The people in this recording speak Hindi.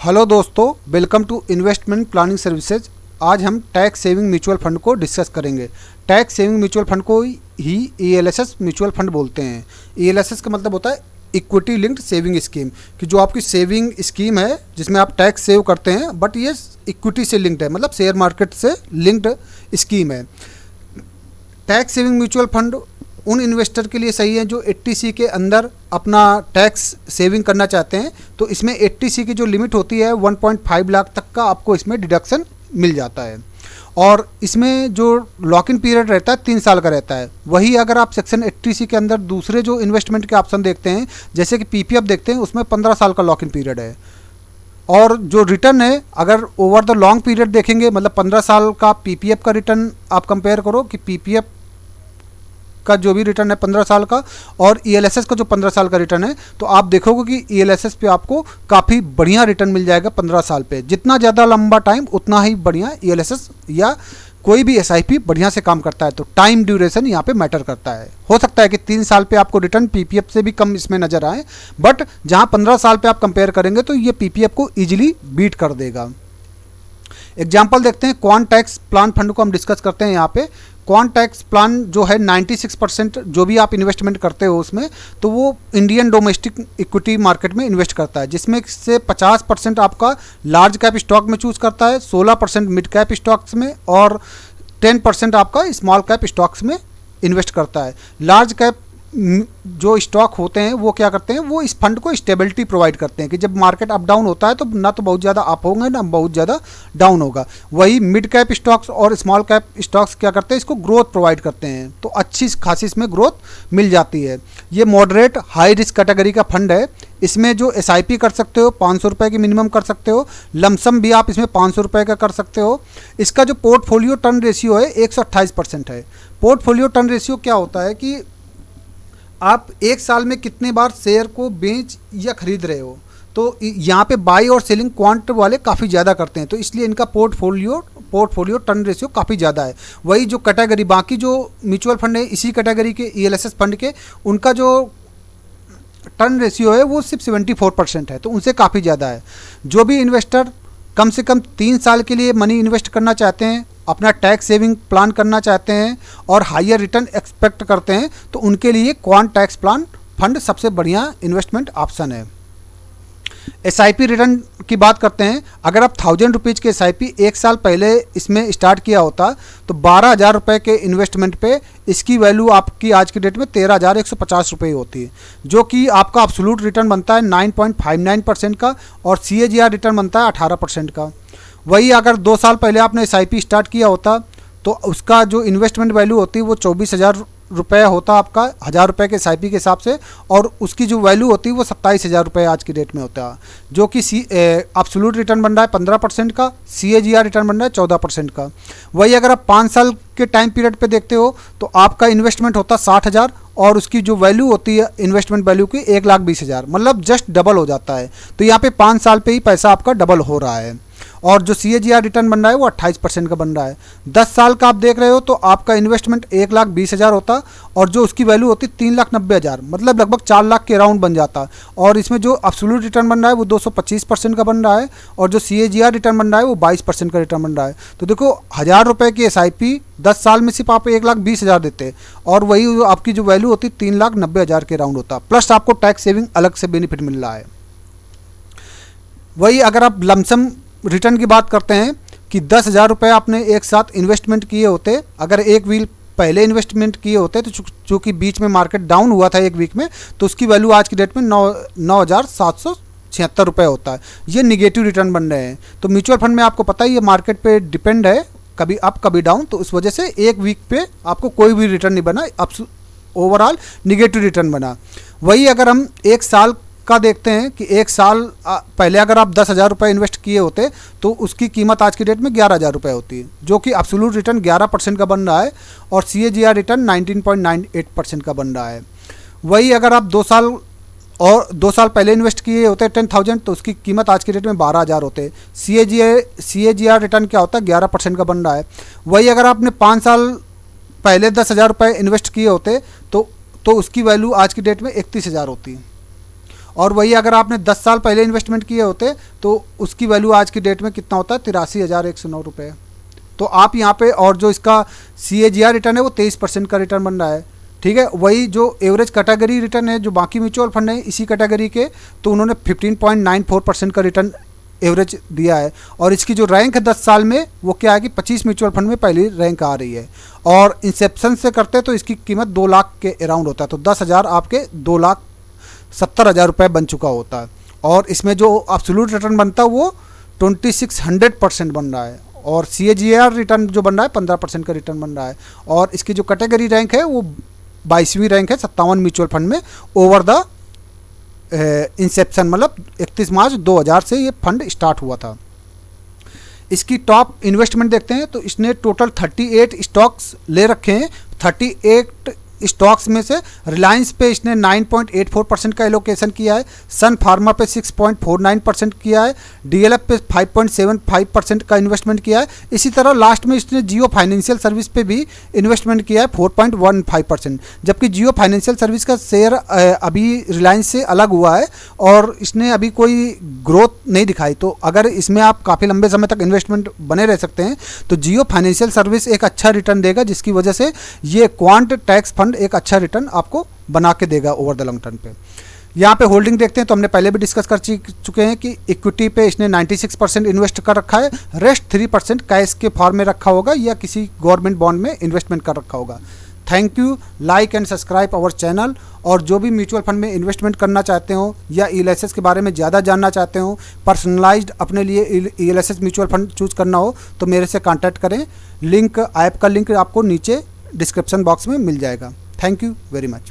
हेलो दोस्तों, welcome to investment planning services. आज हम टैक्स सेविंग म्यूचुअल फंड को डिस्कस करेंगे। टैक्स सेविंग म्यूचुअल फंड को ही ईएलएसएस म्यूचुअल फंड बोलते हैं। ईएलएसएस का मतलब होता है इक्विटी लिंक्ड सेविंग स्कीम, कि जो आपकी सेविंग स्कीम है जिसमें आप टैक्स सेव करते हैं, बट ये इक्विटी से लिंक्ड है, मतलब शेयर मार्केट से लिंक्ड स्कीम है। टैक्स सेविंग म्यूचुअल फंड उन इन्वेस्टर के लिए सही है जो 80C के अंदर अपना टैक्स सेविंग करना चाहते हैं। तो इसमें 80C की जो लिमिट होती है 1.5 लाख तक का आपको इसमें डिडक्शन मिल जाता है। और इसमें जो लॉक इन पीरियड रहता है 3 साल का रहता है। वही अगर आप सेक्शन 80C के अंदर दूसरे जो इन्वेस्टमेंट के ऑप्शन देखते हैं, जैसे कि पीपीएफ देखते हैं, उसमें 15 साल का लॉक इन पीरियड है। और जो रिटर्न है, अगर ओवर द लॉन्ग पीरियड देखेंगे, मतलब 15 साल का पीपीएफ का रिटर्न आप कंपेयर करो कि पीपीएफ का जो भी रिटर्न है 15 साल का और ईएलएसएस का जो 15 साल का रिटर्न है, तो आप देखोगे कि ईएलएसएस पे आपको काफ़ी बढ़िया रिटर्न मिल जाएगा 15 साल पे। जितना ज़्यादा लंबा टाइम उतना ही बढ़िया ईएलएसएस या कोई भी एसआईपी बढ़िया से काम करता है। तो टाइम ड्यूरेशन यहाँ पे मैटर करता है। हो सकता है कि 3 साल पे आपको रिटर्न पीपीएफ से भी कम इसमें नजर आए, बट जहाँ 15 साल पे आप कंपेयर करेंगे तो ये पीपीएफ को ईजिली बीट कर देगा। एग्जाम्पल देखते हैं, क्वांट टैक्स प्लान फंड को हम डिस्कस करते हैं। यहाँ पे क्वांट टैक्स प्लान जो है 96% जो भी आप इन्वेस्टमेंट करते हो उसमें, तो वो इंडियन डोमेस्टिक इक्विटी मार्केट में इन्वेस्ट करता है, जिसमें से 50% आपका लार्ज कैप स्टॉक में चूज़ करता है, 16% मिड कैप स्टॉक्स में और 10% आपका स्मॉल कैप स्टॉक्स में इन्वेस्ट करता है। लार्ज कैप जो स्टॉक होते हैं वो क्या करते हैं, वो इस फंड को स्टेबिलिटी प्रोवाइड करते हैं कि जब मार्केट अप डाउन होता है तो ना तो बहुत ज़्यादा अप होंगे ना बहुत ज़्यादा डाउन होगा। वही मिड कैप स्टॉक्स और स्मॉल कैप स्टॉक्स क्या करते हैं, इसको ग्रोथ प्रोवाइड करते हैं, तो अच्छी खासी इसमें ग्रोथ मिल जाती है। ये मॉडरेट हाई रिस्क कैटेगरी का फंड है। इसमें जो एसआईपी कर सकते हो 500 रुपये की मिनिमम कर सकते हो, लमसम भी आप इसमें 500 रुपये का कर सकते हो। इसका जो पोर्टफोलियो टर्न रेशियो है 128% है। पोर्टफोलियो टर्न रेशियो क्या होता है कि आप एक साल में कितने बार शेयर को बेच या खरीद रहे हो, तो यहाँ पे बाई और सेलिंग क्वांट वाले काफ़ी ज़्यादा करते हैं, तो इसलिए इनका पोर्टफोलियो टर्न रेशियो काफ़ी ज़्यादा है। वही जो कैटेगरी बाकी जो म्यूचुअल फंड है इसी कैटेगरी के ईएलएसएस फंड के, उनका जो टर्न रेशियो है वो सिर्फ 74% है, तो उनसे काफ़ी ज़्यादा है। जो भी इन्वेस्टर कम से कम 3 साल के लिए मनी इन्वेस्ट करना चाहते हैं, अपना टैक्स सेविंग प्लान करना चाहते हैं और हायर रिटर्न एक्सपेक्ट करते हैं, तो उनके लिए क्वांट टैक्स प्लान फंड सबसे बढ़िया इन्वेस्टमेंट ऑप्शन है। एसआईपी रिटर्न की बात करते हैं। अगर आप 1000 रुपीज़ के एसआईपी 1 साल पहले इसमें स्टार्ट किया होता तो 12,000 रुपये के इन्वेस्टमेंट पे इसकी वैल्यू आपकी आज की डेट में 13,150 रुपये होती है, जो कि आपका अब्सोल्यूट रिटर्न बनता है 9.59% का और सीएजीआर रिटर्न बनता है 18% का। वही अगर 2 साल पहले आपने एसआईपी स्टार्ट किया होता तो उसका जो इन्वेस्टमेंट वैल्यू होती है वो 24,000 रुपये होता आपका 1,000 रुपये के एसआईपी के हिसाब से, और उसकी जो वैल्यू होती है वो 27,000 रुपये आज की डेट में होता है, जो कि एब्सोल्यूट रिटर्न बन रहा है 15% का, सीएजीआर रिटर्न बन रहा है 14% का। वही अगर आप 5 साल के टाइम पीरियड पे देखते हो तो आपका इन्वेस्टमेंट होता 60,000 और उसकी जो वैल्यू होती है इन्वेस्टमेंट वैल्यू की 1,20,000, मतलब जस्ट डबल हो जाता है। तो यहाँ पे 5 साल पे ही पैसा आपका डबल हो रहा है। और जो सीएजीआर रिटर्न बन रहा है वो 28% का बन रहा है। 10 साल का आप देख रहे हो तो आपका इन्वेस्टमेंट 1,20,000 होता और जो उसकी वैल्यू होती 3,90,000, मतलब लगभग 4 लाख के अराउंड बन जाता। और इसमें जो एब्सोल्यूट रिटर्न बन रहा है वो 225% का बन रहा है और जो सीएजीआर रिटर्न बन रहा है वो 22% का रिटर्न बन रहा है। तो देखो 1,000 रुपये की एसआईपी 10 साल में सिर्फ आप 1,20,000 देते और वही आपकी जो वैल्यू होती 3,90,000 के अराउंड होता, प्लस आपको टैक्स सेविंग अलग से बेनिफिट मिल रहा है। वही अगर आप लमसम रिटर्न की बात करते हैं कि 10,000 रुपये आपने एक साथ इन्वेस्टमेंट किए होते, अगर एक वीक पहले इन्वेस्टमेंट किए होते तो चूँकि बीच में मार्केट डाउन हुआ था एक वीक में, तो उसकी वैल्यू आज की डेट में 9,776 रुपये होता है। ये निगेटिव रिटर्न बन रहे हैं। तो म्यूचुअल फंड में आपको पता ही है मार्केट पे डिपेंड है, कभी अप कभी डाउन, तो उस वजह से एक वीक पे आपको कोई भी रिटर्न नहीं बना, ओवरऑल निगेटिव रिटर्न बना। वही अगर हम 1 साल का देखते हैं कि 1 साल पहले अगर आप 10,000 रुपये इन्वेस्ट किए होते तो उसकी कीमत आज की डेट में 11,000 रुपये होती है, जो कि एब्सोल्यूट रिटर्न 11% का बन रहा है और सीएजीआर रिटर्न 19.98% का बन रहा है। वही अगर आप 2 साल पहले इन्वेस्ट किए होते 10,000 तो उसकी कीमत आज की डेट में 12,000 होते। सीएजीआर रिटर्न क्या होता है 11% का बन रहा है। वही अगर आपने 5 साल पहले 10,000 रुपये इन्वेस्ट किए होते तो उसकी वैल्यू आज की डेट में 31,000 होती है। और वही अगर आपने 10 साल पहले इन्वेस्टमेंट किए होते तो उसकी वैल्यू आज की डेट में कितना होता है, 83,109 रुपये। तो आप यहाँ पे, और जो इसका CAGR रिटर्न है वो 23% का रिटर्न बन रहा है। ठीक है, वही जो एवरेज कैटेगरी रिटर्न है जो बाकी म्यूचुअल फंड है इसी कैटेगरी के, तो उन्होंने 15.94% का रिटर्न एवरेज दिया है। और इसकी जो रैंक है 10 साल में वो क्या है कि 25 म्यूचुअल फंड में पहली रैंक आ रही है। और इंसेप्शन से करते तो इसकी कीमत 2 लाख के अराउंड होता है, तो 10,000 आपके 2,70,000 रुपये बन चुका होता है। और इसमें जो एब्सोल्यूट रिटर्न बनता है वो 2600% बन रहा है, और CAGR रिटर्न जो बन रहा है 15% का रिटर्न बन रहा है। और इसकी जो कैटेगरी रैंक है वो 22वीं रैंक है 57 म्यूचुअल फंड में ओवर द इंसेप्शन, मतलब 31 मार्च 2000 से ये फंड स्टार्ट हुआ था। इसकी टॉप इन्वेस्टमेंट देखते हैं तो इसने टोटल 38 स्टॉक्स ले रखे हैं। 38 स्टॉक्स में से रिलायंस पे इसने 9.84% का एलोकेशन किया है, सन फार्मा पे 6.49% किया है, DLF पे 5.75% का इन्वेस्टमेंट किया है। इसी तरह लास्ट में इसने जियो फाइनेंशियल सर्विस पे भी इन्वेस्टमेंट किया है 4.15%, जबकि जियो फाइनेंशियल सर्विस का शेयर अभी रिलायंस से अलग हुआ है और इसने अभी कोई ग्रोथ नहीं दिखाई। तो अगर इसमें आप काफ़ी लंबे समय तक इन्वेस्टमेंट बने रह सकते हैं तो जियो फाइनेंशियल सर्विस एक अच्छा रिटर्न देगा, जिसकी वजह से ये क्वांट टैक्स फंड एक अच्छा रिटर्न आपको बना के देगा ओवर द लॉन्ग टर्म पे। यहाँ पे होल्डिंग देखते हैं तो हमने पहले भी डिस्कस कर चुके हैं कि इक्विटी पे इसने 96% इन्वेस्ट कर रखा है, रेस्ट 3% कैश के फॉर्म में रखा होगा या किसी गवर्नमेंट बॉन्ड में इन्वेस्टमेंट कर रखा होगा। Thank you, like and subscribe our channel. और जो भी म्यूचुअल फंड में इन्वेस्टमेंट करना चाहते हो या ELSS के बारे में ज़्यादा जानना चाहते हो, पर्सनलाइज्ड अपने लिए ELSS म्यूचुअल फंड चूज करना हो तो मेरे से कॉन्टैक्ट करें। लिंक, ऐप का लिंक आपको नीचे डिस्क्रिप्शन बॉक्स में मिल जाएगा। Thank you very much.